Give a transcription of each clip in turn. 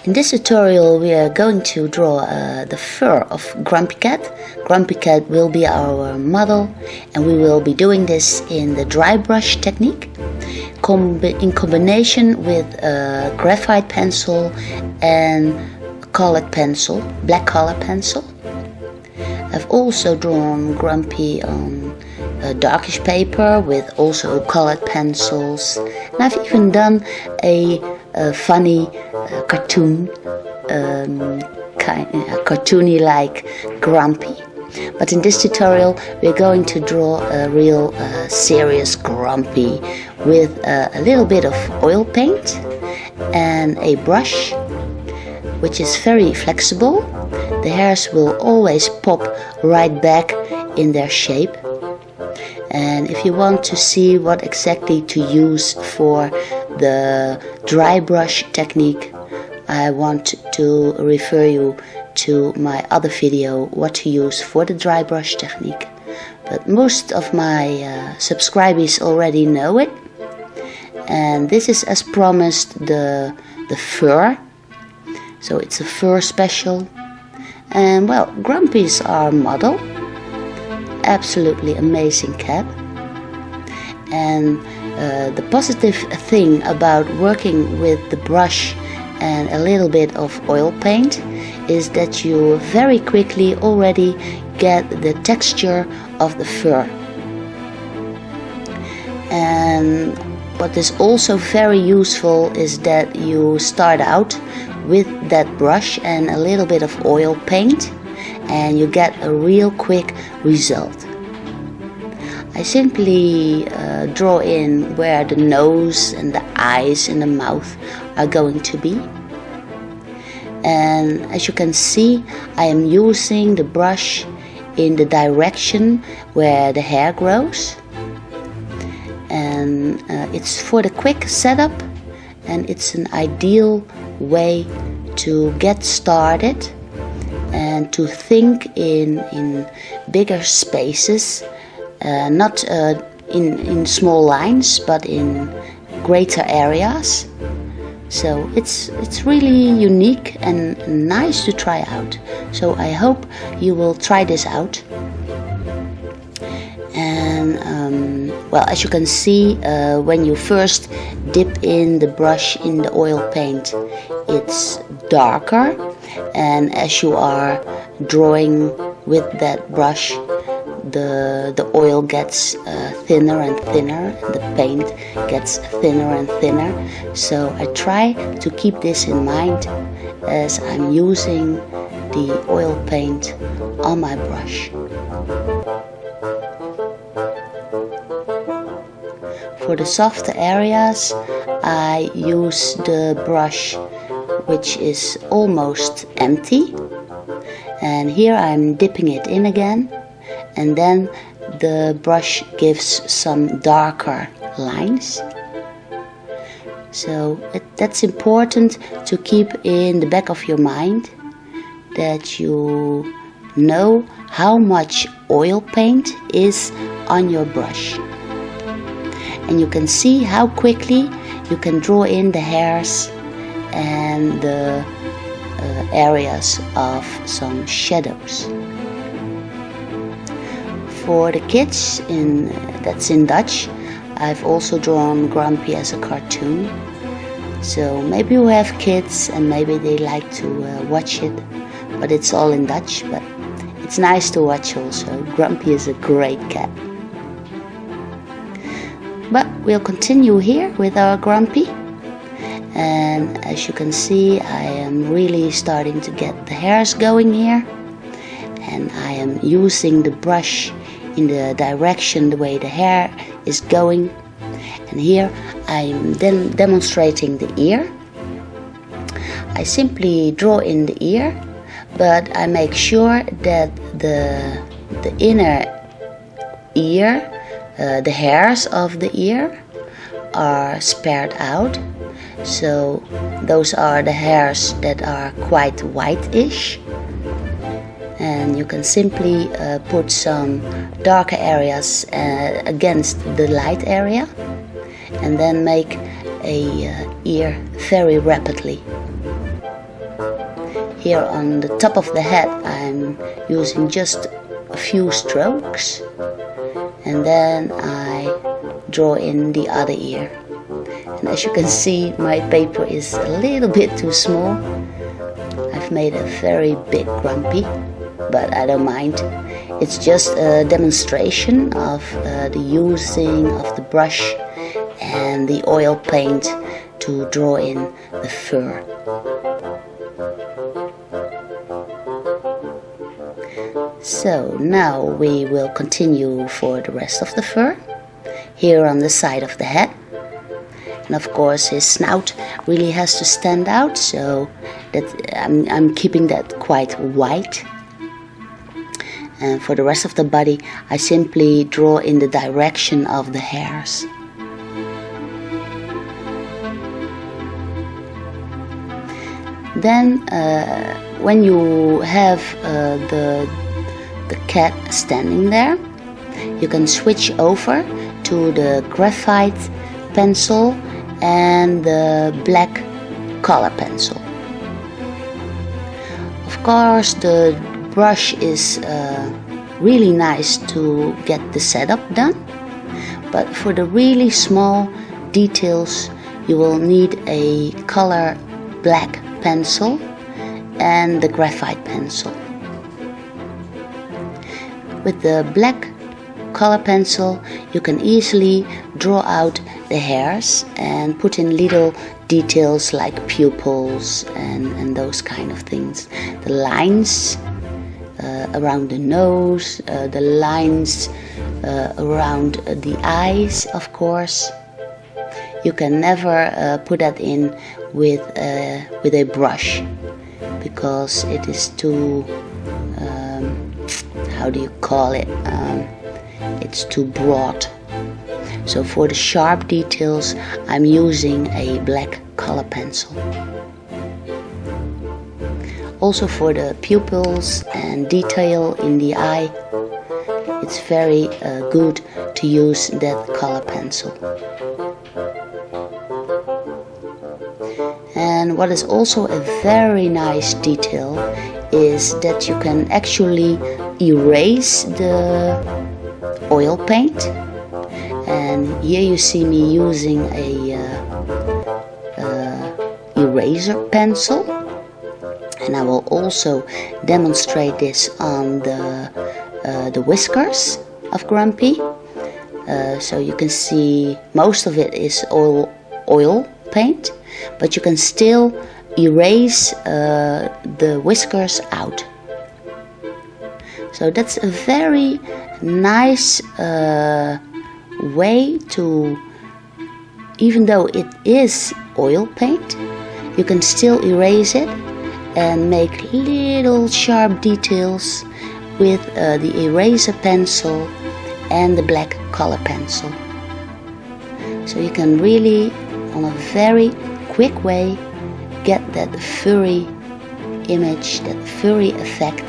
In this tutorial we are going to draw the fur of Grumpy Cat. Grumpy Cat will be our model, and we will be doing this in the dry brush technique in combination with a graphite pencil and colored pencil, black color pencil. I've also drawn Grumpy on darkish paper with also colored pencils, and I've even done a funny cartoon, cartoony like Grumpy. But in this tutorial we're going to draw a real serious Grumpy with a little bit of oil paint and a brush which is very flexible. The hairs will always pop right back in their shape. And if you want to see what exactly to use for the dry brush technique, I want to refer you to my other video, what to use for the dry brush technique. But most of my subscribers already know it. And this is, as promised, the fur. So it's a fur special. And well, Grumpy's our model. Absolutely amazing cat. And the positive thing about working with the brush and a little bit of oil paint is that you very quickly already get the texture of the fur. And what is also very useful is that you start out with that brush and a little bit of oil paint, and you get a real quick result. I simply draw in where the nose and the eyes and the mouth are going to be. And as you can see, I am using the brush in the direction where the hair grows. And it's for the quick setup, and it's an ideal way to get started and to think in bigger spaces, not in small lines but in greater areas. So it's really unique and nice to try out. So I hope you will try this out. And well, as you can see, when you first dip in the brush in the oil paint, it's darker, and as you are drawing with that brush, the oil gets thinner and thinner, and the paint gets thinner and thinner. So I try to keep this in mind as I'm using the oil paint on my brush. For the softer areas, I use the brush which is almost empty, and here I'm dipping it in again, and then the brush gives some darker lines. So that's important to keep in the back of your mind, that you know how much oil paint is on your brush. And you can see how quickly you can draw in the hairs and the areas of some shadows. For the kids, that's in Dutch, I've also drawn Grumpy as a cartoon. So maybe you have kids and maybe they like to watch it, but it's all in Dutch, but it's nice to watch also. Grumpy is a great cat. But we'll continue here with our Grumpy. And as you can see, I am really starting to get the hairs going here. And I am using the brush in the direction the way the hair is going. And here I'm then demonstrating the ear. I simply draw in the ear, but I make sure that the inner ear, the hairs of the ear, are spared out. So those are the hairs that are quite whitish, and you can simply put some darker areas against the light area, and then make a ear very rapidly. Here on the top of the head I'm using just a few strokes, and then I draw in the other ear. And as you can see, my paper is a little bit too small. I've made a very big grumpy, but I don't mind. It's just a demonstration of the using of the brush and the oil paint to draw in the fur. So now we will continue for the rest of the fur. Here on the side of the head. And of course his snout really has to stand out, so that I'm keeping that quite white. And for the rest of the body I simply draw in the direction of the hairs. Then when you have the cat standing there, you can switch over to the graphite pencil and the black color pencil. Of course the brush is really nice to get the setup done, but for the really small details you will need a color black pencil and the graphite pencil. With the black color pencil you can easily draw out the hairs and put in little details like pupils and those kind of things. The lines around the nose, the lines around the eyes, of course. You can never put that in with a brush, because it is too how do you call it? It's too broad. So for the sharp details I'm using a black color pencil. Also for the pupils and detail in the eye, it's very good to use that color pencil. And what is also a very nice detail is that you can actually erase the oil paint. And here you see me using a eraser pencil, and I will also demonstrate this on the whiskers of Grumpy. So you can see most of it is oil paint, but you can still erase the whiskers out. So that's a very nice way to, even though it is oil paint, you can still erase it and make little sharp details with the eraser pencil and the black color pencil. So you can really, on a very quick way, get that furry image, that furry effect.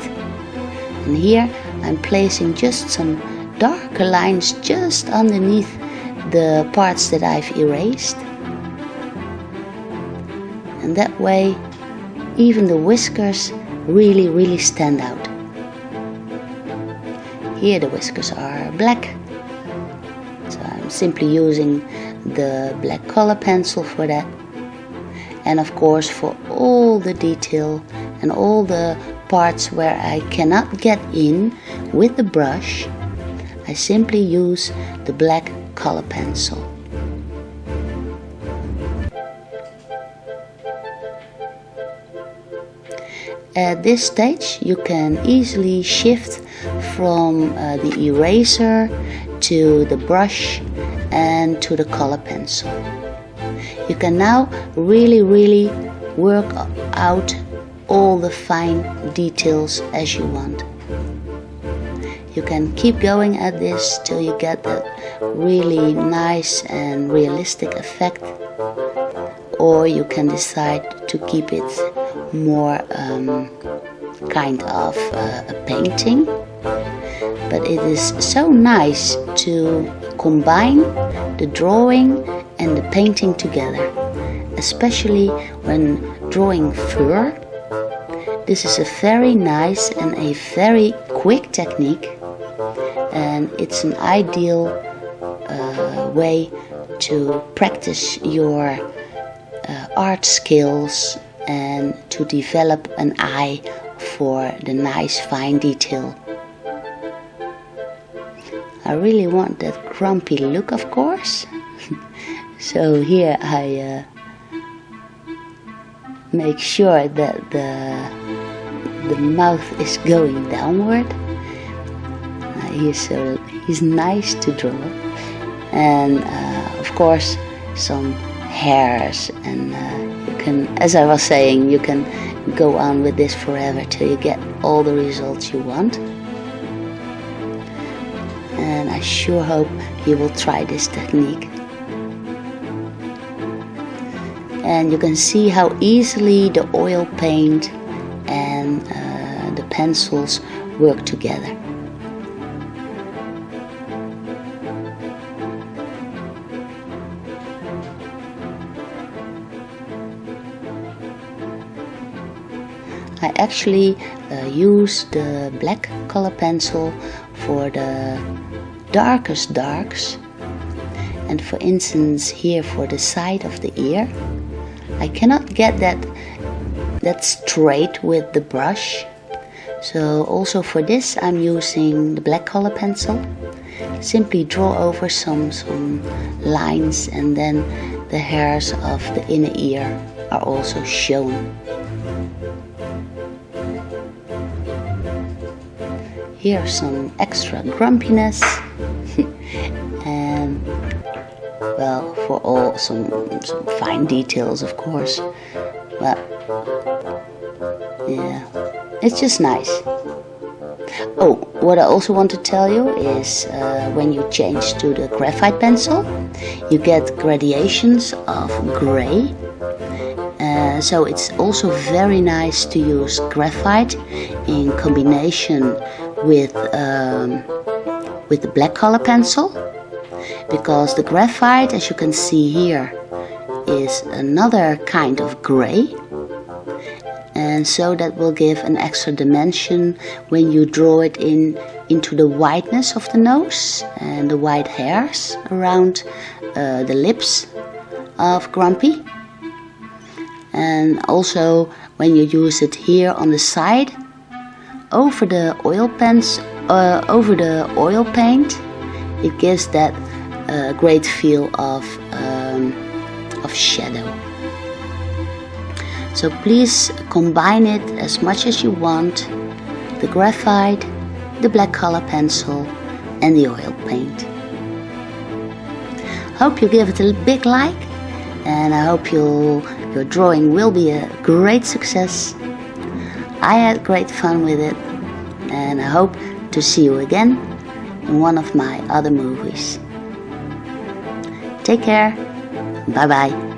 And here I'm placing just some darker lines just underneath the parts that I've erased. And that way even the whiskers really stand out. Here the whiskers are black, so I'm simply using the black color pencil for that. And of course for all the detail and all the parts where I cannot get in with the brush, I simply use the black color pencil. At this stage you can easily shift from the eraser to the brush and to the color pencil. You can now really work out all the fine details as you want. You can keep going at this till you get that really nice and realistic effect, or you can decide to keep it more kind of a painting. But it is so nice to combine the drawing and the painting together, especially when drawing fur This is a very nice and a very quick technique, and it's an ideal way to practice your art skills and to develop an eye for the nice fine detail. I really want that grumpy look, of course. So here I make sure that the mouth is going downward. He's nice to draw, and of course some hairs, and you can, as I was saying, you can go on with this forever till you get all the results you want. And I sure hope you will try this technique. And you can see how easily the oil paint and the pencils work together. I actually use the black color pencil for the darkest darks, and for instance here for the side of the ear, I cannot get that straight with the brush, so also for this I'm using the black color pencil. Simply draw over some lines, and then the hairs of the inner ear are also shown. Here's some extra grumpiness and, well, for all some fine details, of course, but yeah, it's just nice. Oh, what I also want to tell you is when you change to the graphite pencil, you get gradations of gray. So it's also very nice to use graphite in combination with the black color pencil, because the graphite, as you can see here, is another kind of gray, and so that will give an extra dimension when you draw it into the whiteness of the nose and the white hairs around the lips of Grumpy. And also when you use it here on the side over the oil paint, it gives that great feel of shadow. So please combine it as much as you want: the graphite, the black color pencil, and the oil paint. Hope you give it a big like, and I hope your drawing will be a great success. I had great fun with it, and I hope to see you again in one of my other movies. Take care. Bye bye.